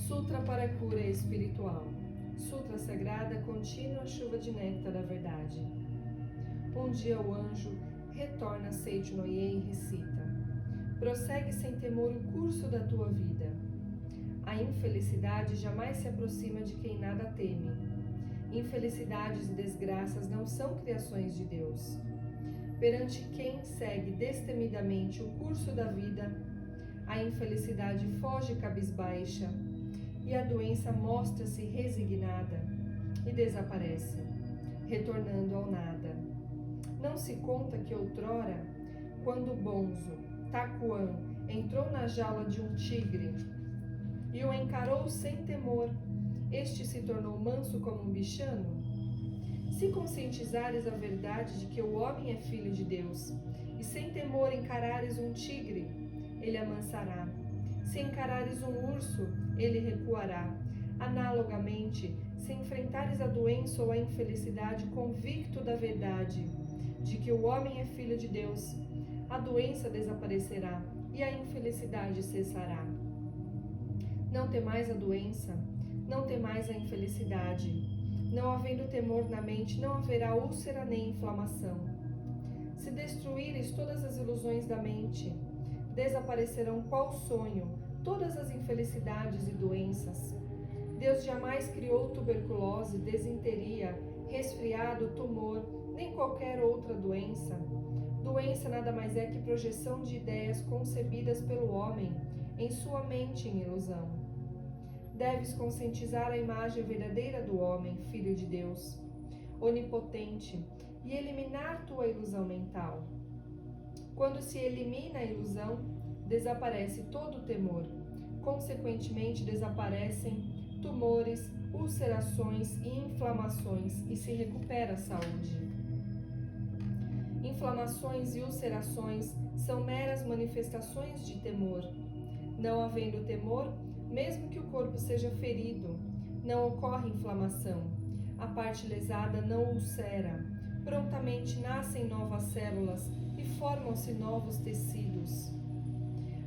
Sutra para a cura espiritual. Sutra sagrada contínua chuva de néctar da verdade. Um dia o anjo retorna a Seicho Noye e recita: prossegue sem temor o curso da tua vida. A infelicidade jamais se aproxima de quem nada teme. Infelicidades e desgraças não são criações de Deus. Perante quem segue destemidamente o curso da vida, a infelicidade foge cabisbaixa e a doença mostra-se resignada e desaparece, retornando ao nada. Não se conta que outrora, quando Bonzo, Takuan, entrou na jaula de um tigre e o encarou sem temor, este se tornou manso como um bichano? Se conscientizares a verdade de que o homem é filho de Deus, e sem temor encarares um tigre, ele amansará. Se encarares um urso, ele recuará. Analogamente, se enfrentares a doença ou a infelicidade convicto da verdade de que o homem é filho de Deus, a doença desaparecerá e a infelicidade cessará. Não temais a doença, não temais a infelicidade. Não havendo temor na mente, não haverá úlcera nem inflamação. Se destruíres todas as ilusões da mente, desaparecerão qual sonho todas as infelicidades e doenças. Deus jamais criou tuberculose, desinteria, resfriado, tumor, nem qualquer outra doença. Doença nada mais é que projeção de ideias concebidas pelo homem em sua mente em ilusão. Deves conscientizar a imagem verdadeira do homem, filho de Deus, onipotente, e eliminar tua ilusão mental. Quando se elimina a ilusão, desaparece todo o temor. Consequentemente, desaparecem tumores, ulcerações e inflamações e se recupera a saúde. Inflamações e ulcerações são meras manifestações de temor. Não havendo temor, mesmo que o corpo seja ferido, não ocorre inflamação. A parte lesada não ulcera. Prontamente nascem novas células e formam-se novos tecidos.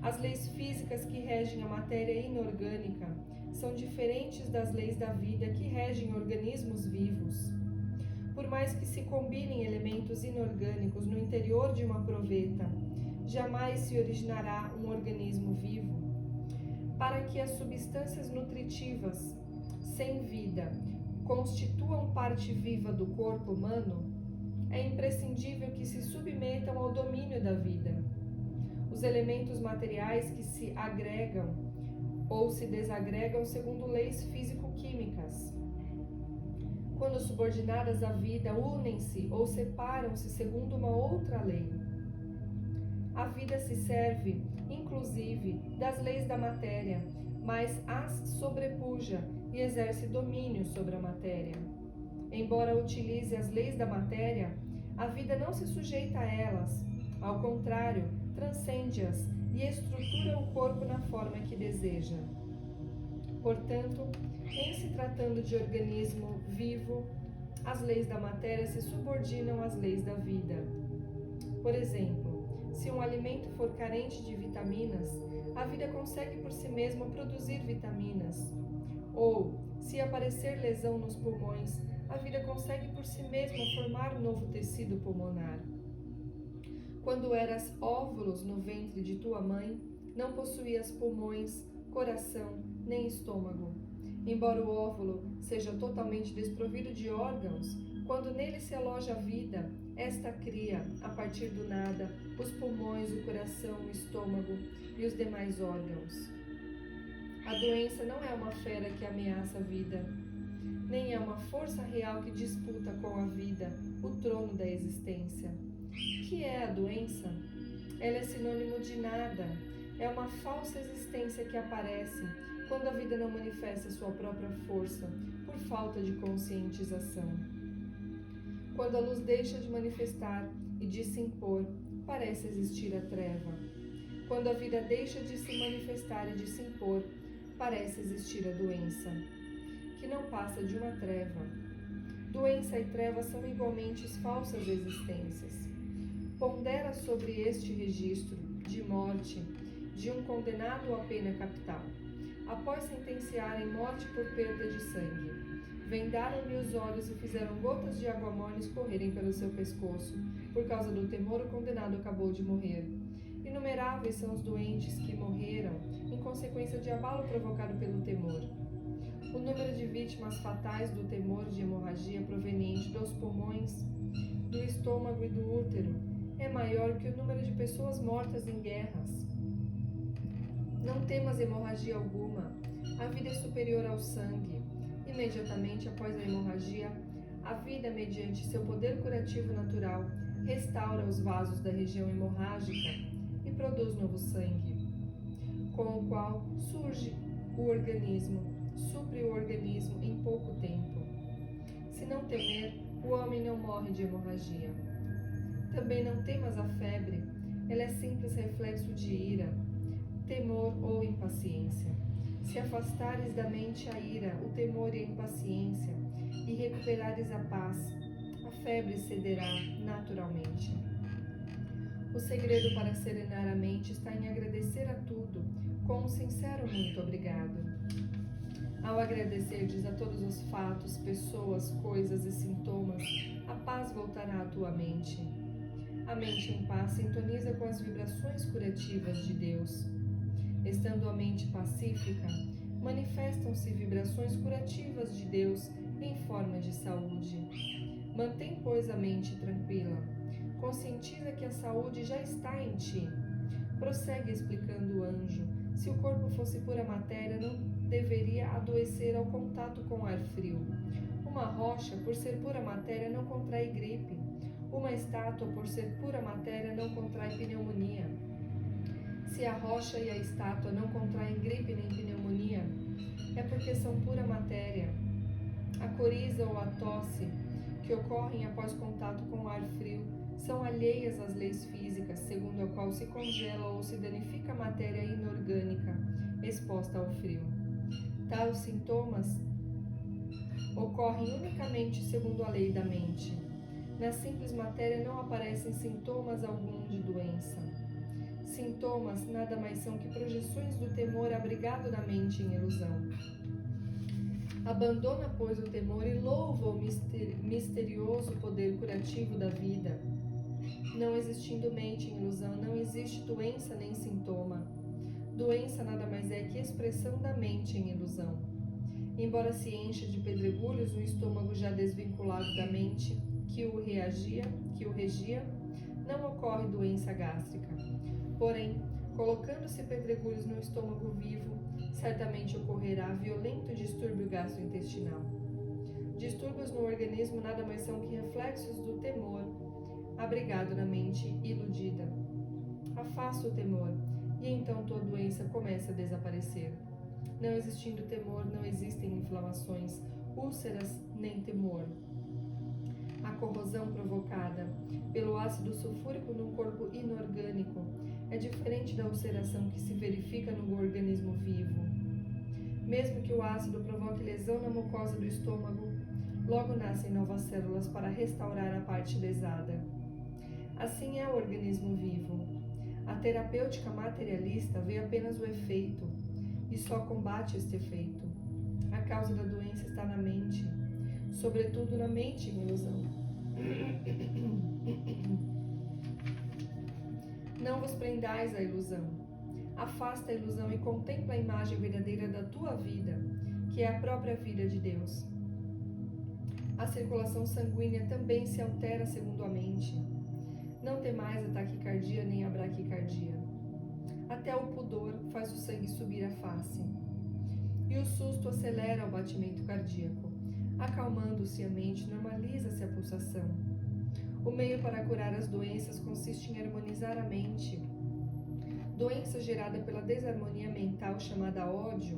As leis físicas que regem a matéria inorgânica são diferentes das leis da vida que regem organismos vivos. Por mais que se combinem elementos inorgânicos no interior de uma proveta, jamais se originará um organismo vivo. Para que as substâncias nutritivas, sem vida, constituam parte viva do corpo humano, é imprescindível que se submetam ao domínio da vida. Os elementos materiais que se agregam ou se desagregam segundo leis físico-químicas. Quando subordinadas à vida, unem-se ou separam-se segundo uma outra lei. A vida se serve, inclusive, das leis da matéria, mas as sobrepuja e exerce domínio sobre a matéria. Embora utilize as leis da matéria, a vida não se sujeita a elas. Ao contrário, transcende-as e estrutura o corpo na forma que deseja. Portanto, em se tratando de organismo vivo, as leis da matéria se subordinam às leis da vida. Por exemplo, se um alimento for carente de vitaminas, a vida consegue por si mesma produzir vitaminas. Ou, se aparecer lesão nos pulmões, a vida consegue por si mesma formar novo tecido pulmonar. Quando eras óvulos no ventre de tua mãe, não possuías pulmões, coração, nem estômago. Embora o óvulo seja totalmente desprovido de órgãos, quando nele se aloja a vida, esta cria, a partir do nada, os pulmões, o coração, o estômago e os demais órgãos. A doença não é uma fera que ameaça a vida, nem é uma força real que disputa com a vida o trono da existência. O que é a doença? Ela é sinônimo de nada, é uma falsa existência que aparece quando a vida não manifesta sua própria força, por falta de conscientização. Quando a luz deixa de manifestar e de se impor, parece existir a treva. Quando a vida deixa de se manifestar e de se impor, parece existir a doença, que não passa de uma treva. Doença e treva são igualmente falsas existências. Pondera sobre este registro de morte de um condenado à pena capital. A após sentenciarem morte por perda de sangue. Vendaram-lhe os olhos e fizeram gotas de água morna escorrerem pelo seu pescoço. Por causa do temor, o condenado acabou de morrer. Inumeráveis são os doentes que morreram em consequência de abalo provocado pelo temor. O número de vítimas fatais do temor de hemorragia proveniente dos pulmões, do estômago e do útero é maior que o número de pessoas mortas em guerras. Não temas hemorragia alguma. A vida é superior ao sangue. Imediatamente após a hemorragia, a vida, mediante seu poder curativo natural, restaura os vasos da região hemorrágica e produz novo sangue, com o qual supre o organismo em pouco tempo. Se não temer, o homem não morre de hemorragia. Também não temas a febre, ela é simples reflexo de ira, temor ou impaciência. Se afastares da mente a ira, o temor e a impaciência, e recuperares a paz, a febre cederá naturalmente. O segredo para serenar a mente está em agradecer a tudo, com um sincero muito obrigado. Ao agradecerdes a todos os fatos, pessoas, coisas e sintomas, a paz voltará à tua mente. A mente em paz sintoniza com as vibrações curativas de Deus. Estando a mente pacífica, manifestam-se vibrações curativas de Deus em forma de saúde. Mantém, pois, a mente tranquila. Conscientiza que a saúde já está em ti. Prossegue explicando o anjo. Se o corpo fosse pura matéria, não deveria adoecer ao contato com ar frio. Uma rocha, por ser pura matéria, não contrai gripe. Uma estátua, por ser pura matéria, não contrai pneumonia. Se a rocha e a estátua não contraem gripe nem pneumonia, é porque são pura matéria. A coriza ou a tosse, que ocorrem após contato com o ar frio, são alheias às leis físicas, segundo a qual se congela ou se danifica a matéria inorgânica exposta ao frio. Tais sintomas ocorrem unicamente segundo a lei da mente. Na simples matéria não aparecem sintomas algum de doença. Sintomas nada mais são que projeções do temor abrigado na mente em ilusão. Abandona, pois, o temor e louva o misterioso poder curativo da vida. Não existindo mente em ilusão, não existe doença nem sintoma. Doença nada mais é que expressão da mente em ilusão. Embora se encha de pedregulhos o estômago já desvinculado da mente que o regia, não ocorre doença gástrica. Porém, colocando-se pedregulhos no estômago vivo, certamente ocorrerá violento distúrbio gastrointestinal. Distúrbios no organismo nada mais são que reflexos do temor, abrigado na mente iludida. Afasta o temor, e então tua doença começa a desaparecer. Não existindo temor, não existem inflamações, úlceras nem temor. A corrosão provocada pelo ácido sulfúrico num corpo inorgânico é diferente da ulceração que se verifica no organismo vivo. Mesmo que o ácido provoque lesão na mucosa do estômago, logo nascem novas células para restaurar a parte lesada. Assim é o organismo vivo. A terapêutica materialista vê apenas o efeito e só combate este efeito. A causa da doença está na mente, sobretudo na mente em ilusão. Não vos prendais à ilusão. Afasta a ilusão e contempla a imagem verdadeira da tua vida, que é a própria vida de Deus. A circulação sanguínea também se altera segundo a mente. Não temais a taquicardia nem a braquicardia. Até o pudor faz o sangue subir a face. E o susto acelera o batimento cardíaco. Acalmando-se a mente, normaliza-se a pulsação. O meio para curar as doenças consiste em harmonizar a mente. Doença gerada pela desarmonia mental chamada ódio,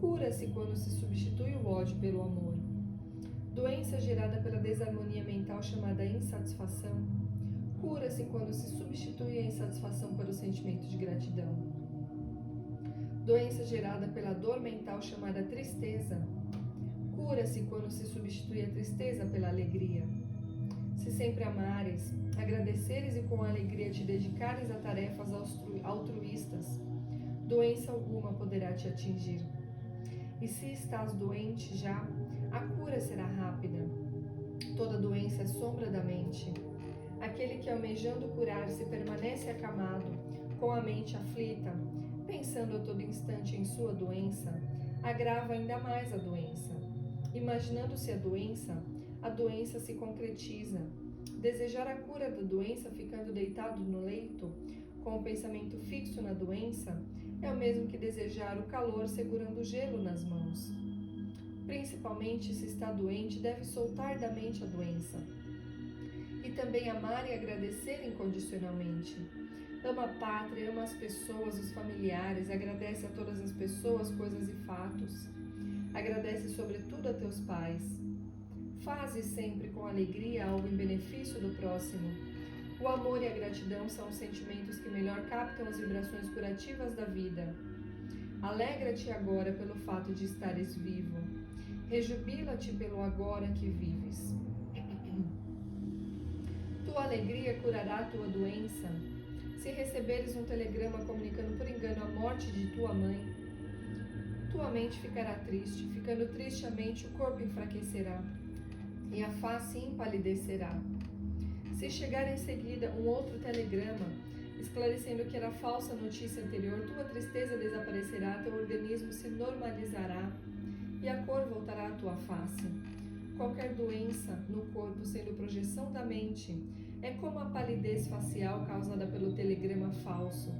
cura-se quando se substitui o ódio pelo amor. Doença gerada pela desarmonia mental chamada insatisfação, cura-se quando se substitui a insatisfação pelo sentimento de gratidão. Doença gerada pela dor mental chamada tristeza, cura-se quando se substitui a tristeza pela alegria. Se sempre amares, agradeceres e com alegria te dedicares a tarefas altruístas, doença alguma poderá te atingir. E se estás doente já, a cura será rápida. Toda doença é sombra da mente. Aquele que, almejando curar-se, permanece acamado, com a mente aflita, pensando a todo instante em sua doença, agrava ainda mais a doença. Imaginando-se a doença se concretiza. Desejar a cura da doença ficando deitado no leito, com o pensamento fixo na doença, é o mesmo que desejar o calor segurando o gelo nas mãos. Principalmente se está doente, deve soltar da mente a doença. E também amar e agradecer incondicionalmente. Ama a pátria, ama as pessoas, os familiares, agradece a todas as pessoas, coisas e fatos. Agradece sobretudo a teus pais. Faze sempre com alegria algo em benefício do próximo. O amor e a gratidão são os sentimentos que melhor captam as vibrações curativas da vida. Alegra-te agora pelo fato de estares vivo. Rejubila-te pelo agora que vives. Tua alegria curará a tua doença. Se receberes um telegrama comunicando por engano a morte de tua mãe, tua mente ficará triste. Ficando triste a mente, o corpo enfraquecerá e a face empalidecerá. Se chegar em seguida um outro telegrama, esclarecendo que era falsa a notícia anterior, tua tristeza desaparecerá, teu organismo se normalizará e a cor voltará à tua face. Qualquer doença no corpo sendo projeção da mente é como a palidez facial causada pelo telegrama falso.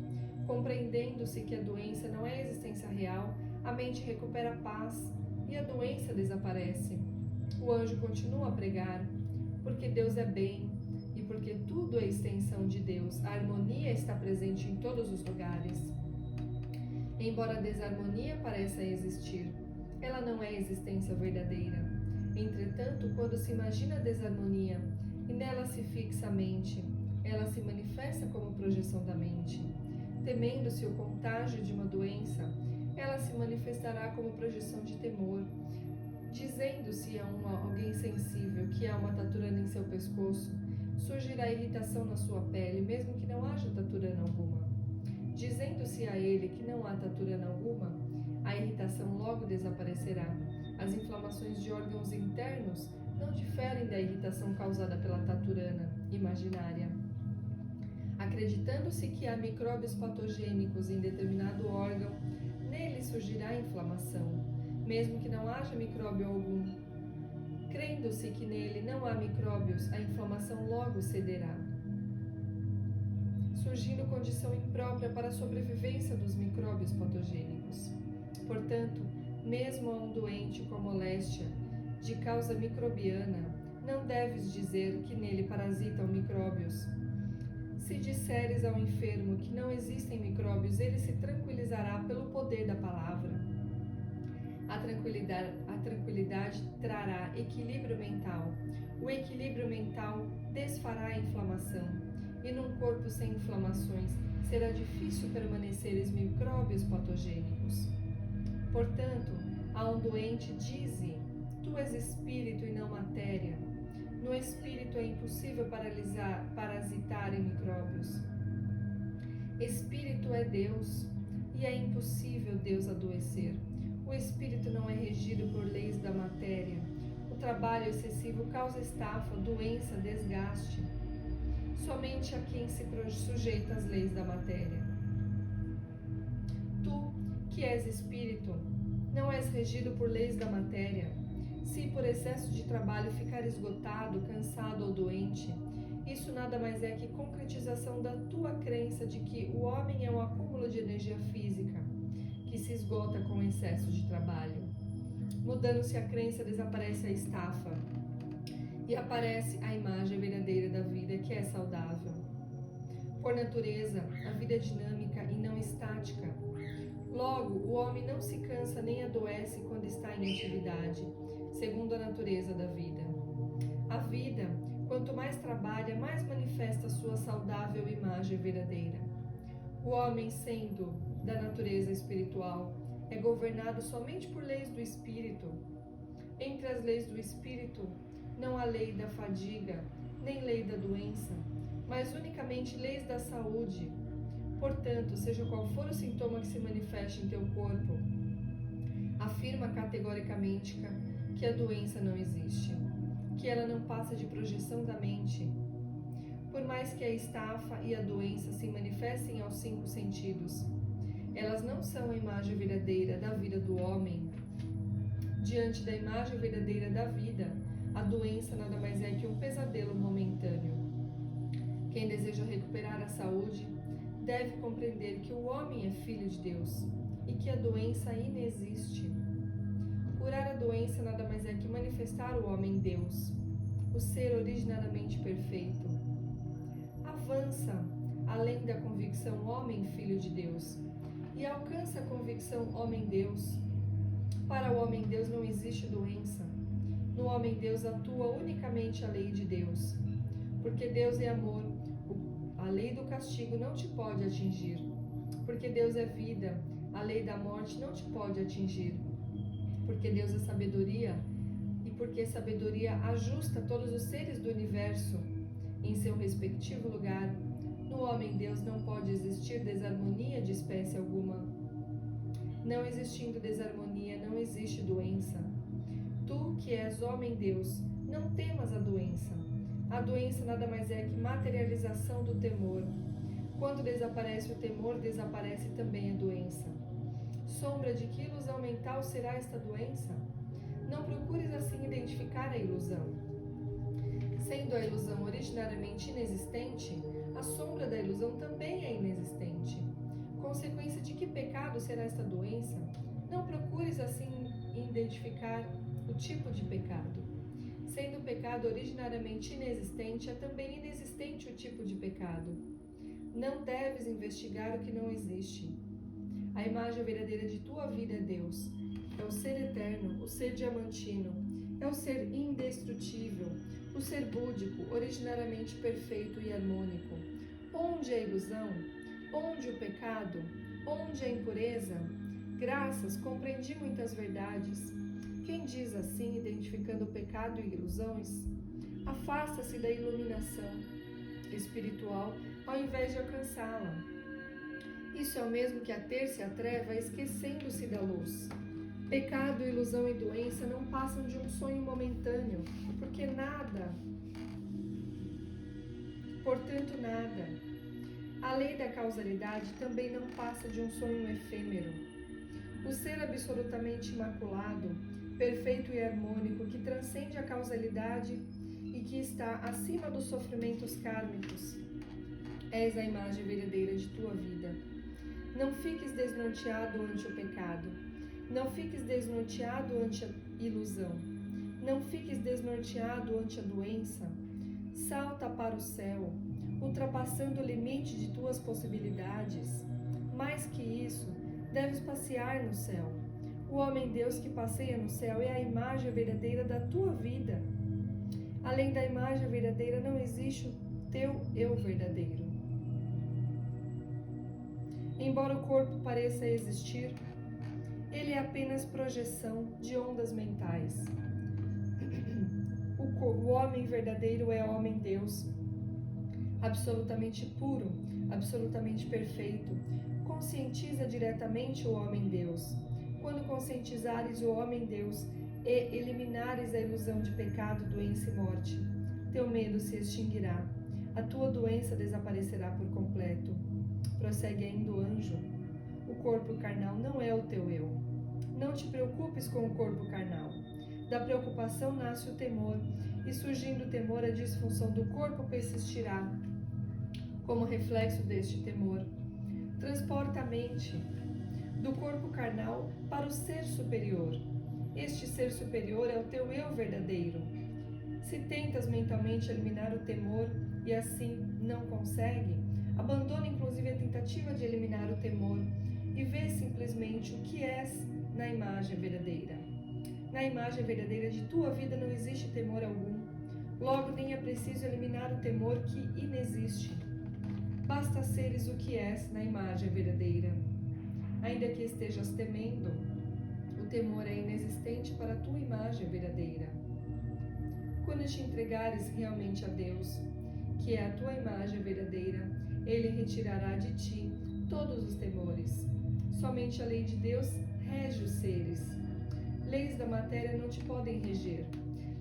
Compreendendo-se que a doença não é a existência real, a mente recupera a paz e a doença desaparece. O anjo continua a pregar, porque Deus é bem e porque tudo é extensão de Deus. A harmonia está presente em todos os lugares. Embora a desarmonia pareça existir, ela não é existência verdadeira. Entretanto, quando se imagina a desarmonia e nela se fixa a mente, ela se manifesta como projeção da mente. Temendo-se o contágio de uma doença, ela se manifestará como projeção de temor. Dizendo-se a alguém sensível que há uma taturana em seu pescoço, surgirá irritação na sua pele, mesmo que não haja taturana alguma. Dizendo-se a ele que não há taturana alguma, a irritação logo desaparecerá. As inflamações de órgãos internos não diferem da irritação causada pela taturana imaginária. Acreditando-se que há micróbios patogênicos em determinado órgão, nele surgirá inflamação, mesmo que não haja micróbio algum. Crendo-se que nele não há micróbios, a inflamação logo cederá, surgindo condição imprópria para a sobrevivência dos micróbios patogênicos. Portanto, mesmo a um doente com moléstia de causa microbiana, não deves dizer que nele parasitam micróbios. Se disseres ao enfermo que não existem micróbios, ele se tranquilizará pelo poder da palavra. A tranquilidade trará equilíbrio mental. O equilíbrio mental desfará a inflamação. E num corpo sem inflamações, será difícil permanecerem micróbios patogênicos. Portanto, a um doente dize: tu és espírito e não matéria. No espírito é impossível parasitar em micróbios. Espírito é Deus, e é impossível Deus adoecer. O espírito não é regido por leis da matéria. O trabalho excessivo causa estafa, doença, desgaste. Somente a quem se sujeita às leis da matéria. Tu, que és espírito, não és regido por leis da matéria. Se por excesso de trabalho ficar esgotado, cansado ou doente, isso nada mais é que concretização da tua crença de que o homem é um acúmulo de energia física, que se esgota com o excesso de trabalho. Mudando-se a crença, desaparece a estafa e aparece a imagem verdadeira da vida, que é saudável. Por natureza, a vida é dinâmica e não estática. Logo, o homem não se cansa nem adoece quando está em atividade, segundo a natureza da vida. A vida, quanto mais trabalha, mais manifesta sua saudável imagem verdadeira. O homem, sendo da natureza espiritual, é governado somente por leis do espírito. Entre as leis do espírito, não há lei da fadiga, nem lei da doença, mas unicamente leis da saúde. Portanto, seja qual for o sintoma que se manifeste em teu corpo, a afirma categoricamente que a doença não existe, que ela não passa de projeção da mente. Por mais que a estafa e a doença se manifestem aos 5 sentidos, elas não são a imagem verdadeira da vida do homem. Diante da imagem verdadeira da vida, a doença nada mais é que um pesadelo momentâneo. Quem deseja recuperar a saúde deve compreender que o homem é filho de Deus e que a doença inexiste. Curar a doença nada mais é que manifestar o homem Deus, o ser originariamente perfeito. Avança além da convicção homem-filho de Deus e alcança a convicção homem-Deus. Para o homem-Deus não existe doença. No homem-Deus atua unicamente a lei de Deus. Porque Deus é amor, a lei do castigo não te pode atingir. Porque Deus é vida, a lei da morte não te pode atingir. Porque Deus é sabedoria, e porque sabedoria ajusta todos os seres do universo em seu respectivo lugar, no homem-Deus não pode existir desarmonia de espécie alguma. Não existindo desarmonia, não existe doença. Tu, que és homem-Deus, não temas a doença. A doença nada mais é que materialização do temor. Quando desaparece o temor, desaparece também a doença. Sombra de que ilusão mental será esta doença? Não procures assim identificar a ilusão. Sendo a ilusão originariamente inexistente, a sombra da ilusão também é inexistente. Consequência de que pecado será esta doença? Não procures assim identificar o tipo de pecado. Sendo o pecado originariamente inexistente, é também inexistente o tipo de pecado. Não deves investigar o que não existe. A imagem verdadeira de tua vida é Deus. É o ser eterno, o ser diamantino. É o ser indestrutível, o ser búdico, originariamente perfeito e harmônico. Onde a ilusão? Onde o pecado? Onde a impureza? Graças, compreendi muitas verdades. Quem diz assim, identificando o pecado e ilusões, afasta-se da iluminação espiritual ao invés de alcançá-la. Isso é o mesmo que ater-se à treva, esquecendo-se da luz. Pecado, ilusão e doença não passam de um sonho momentâneo, porque nada, portanto nada. A lei da causalidade também não passa de um sonho efêmero. O ser absolutamente imaculado, perfeito e harmônico, que transcende a causalidade e que está acima dos sofrimentos kármicos, és a imagem verdadeira de tua vida. Não fiques desnorteado ante o pecado. Não fiques desnorteado ante a ilusão. Não fiques desnorteado ante a doença. Salta para o céu, ultrapassando o limite de tuas possibilidades. Mais que isso, deves passear no céu. O homem-Deus que passeia no céu é a imagem verdadeira da tua vida. Além da imagem verdadeira, não existe o teu eu verdadeiro. Embora o corpo pareça existir, ele é apenas projeção de ondas mentais. O homem verdadeiro é homem-Deus, absolutamente puro, absolutamente perfeito. Conscientiza diretamente o homem-Deus. Quando conscientizares o homem-Deus e eliminares a ilusão de pecado, doença e morte, teu medo se extinguirá. A tua doença desaparecerá por completo. Prossegue ainda o anjo. O corpo carnal não é o teu eu. Não te preocupes com o corpo carnal. Da preocupação nasce o temor, e surgindo o temor, a disfunção do corpo persistirá. Como reflexo deste temor, transporta a mente do corpo carnal para o ser superior. Este ser superior é o teu eu verdadeiro. Se tentas mentalmente eliminar o temor e assim não consegue, abandona inclusive a tentativa de eliminar o temor e vê simplesmente o que és na imagem verdadeira. Na imagem verdadeira de tua vida não existe temor algum. Logo, nem é preciso eliminar o temor que inexiste. Basta seres o que és na imagem verdadeira. Ainda que estejas temendo, o temor é inexistente para a tua imagem verdadeira. Quando te entregares realmente a Deus, que é a tua imagem verdadeira, Ele retirará de ti todos os temores. Somente a lei de Deus rege os seres. da matéria não te podem reger.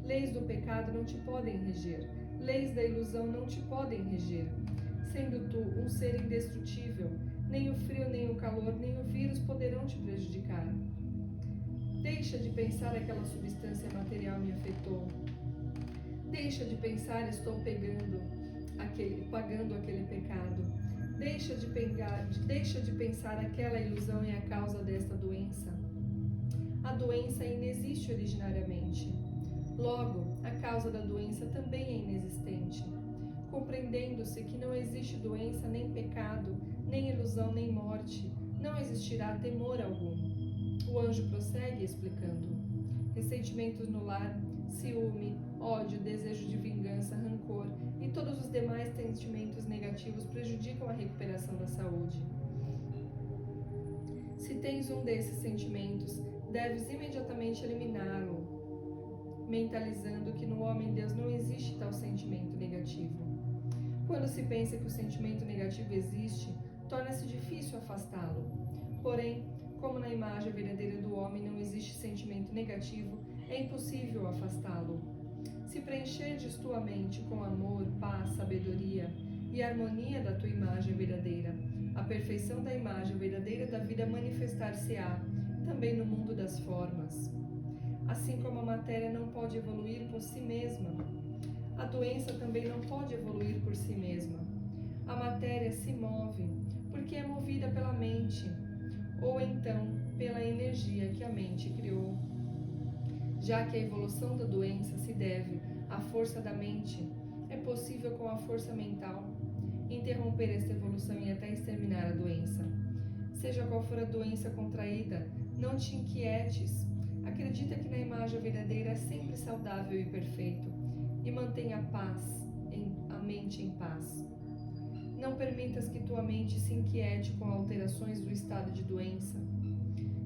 Leis do pecado não te podem reger. Leis da ilusão não te podem reger. Sendo tu um ser indestrutível, nem o frio, nem o calor, nem o vírus poderão te prejudicar. Deixa de pensar aquela substância material me afetou. Deixa de pensar estou pagando aquele pecado. Deixa de pensar aquela ilusão é a causa desta doença. A doença inexiste originariamente. Logo, a causa da doença também é inexistente. Compreendendo-se que não existe doença, nem pecado, nem ilusão, nem morte, não existirá temor algum. O anjo prossegue explicando. Ressentimentos no lar, ciúme, ódio, desejo de vingança, rancor e todos os demais sentimentos negativos prejudicam a recuperação da saúde. Se tens um desses sentimentos, deves imediatamente eliminá-lo, mentalizando que no homem-deus não existe tal sentimento negativo. Quando se pensa que o sentimento negativo existe, torna-se difícil afastá-lo. Porém, como na imagem verdadeira do homem não existe sentimento negativo, é impossível afastá-lo. Se preencherdes tua mente com amor, paz, sabedoria e harmonia da tua imagem verdadeira, a perfeição da imagem verdadeira da vida manifestar-se-á também no mundo das formas. Assim como a matéria não pode evoluir por si mesma, a doença também não pode evoluir por si mesma. A matéria se move porque é movida pela mente, ou então pela energia que a mente criou. Já que a evolução da doença se deve à força da mente, é possível com a força mental interromper esta evolução e até exterminar a doença. Seja qual for a doença contraída, não te inquietes. Acredita que na imagem verdadeira é sempre saudável e perfeito, e mantenha a mente em paz. Não permitas que tua mente se inquiete com alterações do estado de doença.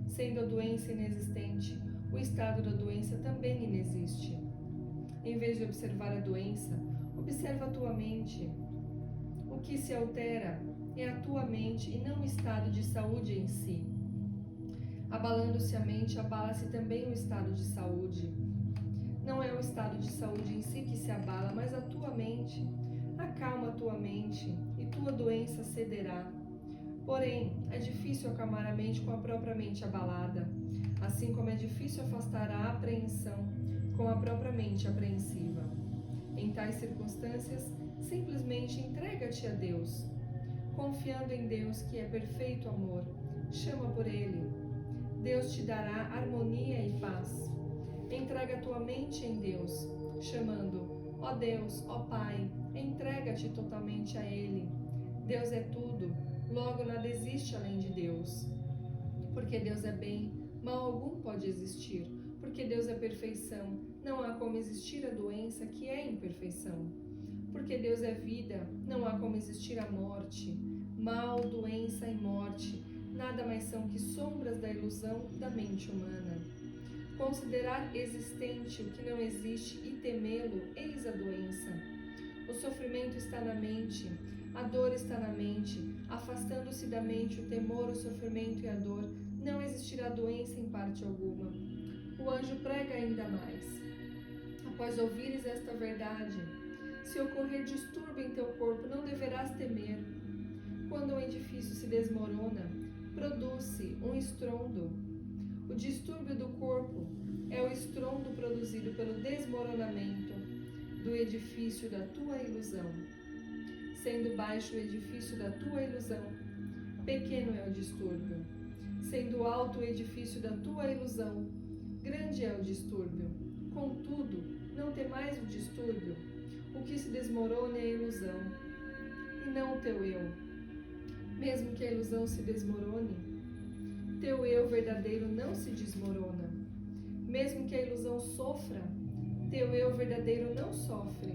Sendo a doença inexistente, o estado da doença também inexiste. Em vez de observar a doença, observa a tua mente. O que se altera é a tua mente e não o estado de saúde em si. Abalando-se a mente, abala-se também o estado de saúde. Não é o estado de saúde em si que se abala, mas a tua mente. Acalma a tua mente e tua doença cederá. Porém, é difícil acalmar a mente com a própria mente abalada, assim como é difícil afastar a apreensão com a própria mente apreensiva. Em tais circunstâncias, simplesmente entrega-te a Deus. Confiando em Deus, que é perfeito amor, chama por Ele. Deus te dará harmonia e paz. Entrega a tua mente em Deus, chamando: ó Deus, ó Pai, entrega-te totalmente a Ele. Deus é tudo, logo nada existe além de Deus. Porque Deus é bem, mal algum pode existir. Porque Deus é perfeição, não há como existir a doença que é imperfeição. Porque Deus é vida, não há como existir a morte. Mal, doença e morte, nada mais são que sombras da ilusão da mente humana. Considerar existente o que não existe e temê-lo, eis a doença. O sofrimento está na mente, a dor está na mente. Afastando-se da mente o temor, o sofrimento e a dor, não existirá doença em parte alguma. O anjo prega ainda mais. Após ouvires esta verdade, se ocorrer distúrbio em teu corpo, não deverás temer. Quando um edifício se desmorona, produz-se um estrondo. O distúrbio do corpo é o estrondo produzido pelo desmoronamento do edifício da tua ilusão. Sendo baixo o edifício da tua ilusão, pequeno é o distúrbio. Sendo alto o edifício da tua ilusão, grande é o distúrbio. Contudo, não temais o distúrbio. O que se desmorona é a ilusão, e não o teu eu. Mesmo que a ilusão se desmorone, teu eu verdadeiro não se desmorona. Mesmo que a ilusão sofra, teu eu verdadeiro não sofre.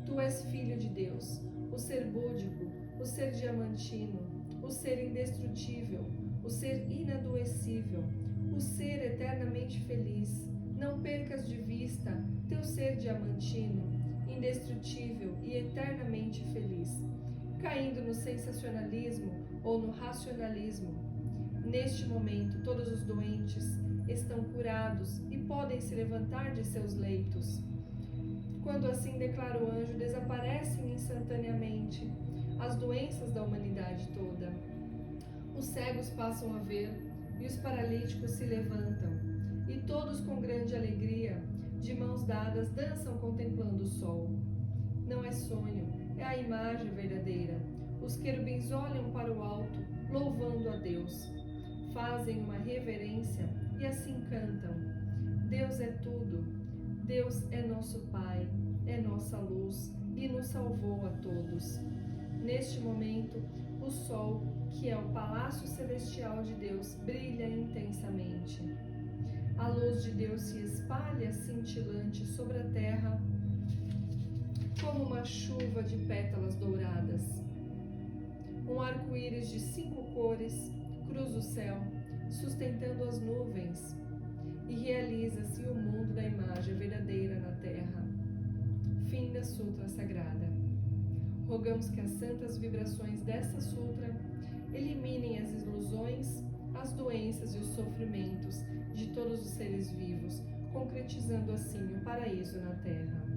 Tu és filho de Deus, o ser búdico, o ser diamantino, o ser indestrutível, o ser inadoecível, o ser eternamente feliz. Não percas de vista teu ser diamantino, indestrutível e eternamente feliz, caindo no sensacionalismo ou no racionalismo. Neste momento, todos os doentes estão curados e podem se levantar de seus leitos. Quando assim declara o anjo, desaparecem instantaneamente as doenças da humanidade toda. Os cegos passam a ver e os paralíticos se levantam, e todos com grande alegria, de mãos dadas, dançam contemplando o sol. Não é sonho, é a imagem verdadeira. Os querubins olham para o alto, louvando a Deus. Fazem uma reverência e assim cantam: Deus é tudo. Deus é nosso Pai, é nossa luz e nos salvou a todos. Neste momento, o sol, que é o palácio celestial de Deus, brilha intensamente. A luz de Deus se espalha cintilante sobre a terra como uma chuva de pétalas douradas. Um arco-íris de 5 cores cruza o céu, sustentando as nuvens, e realiza-se o mundo da imagem verdadeira na terra. Fim da Sutra Sagrada. Rogamos que as santas vibrações desta sutra eliminem as ilusões, as doenças e os sofrimentos de todos os seres vivos, concretizando assim o paraíso na terra.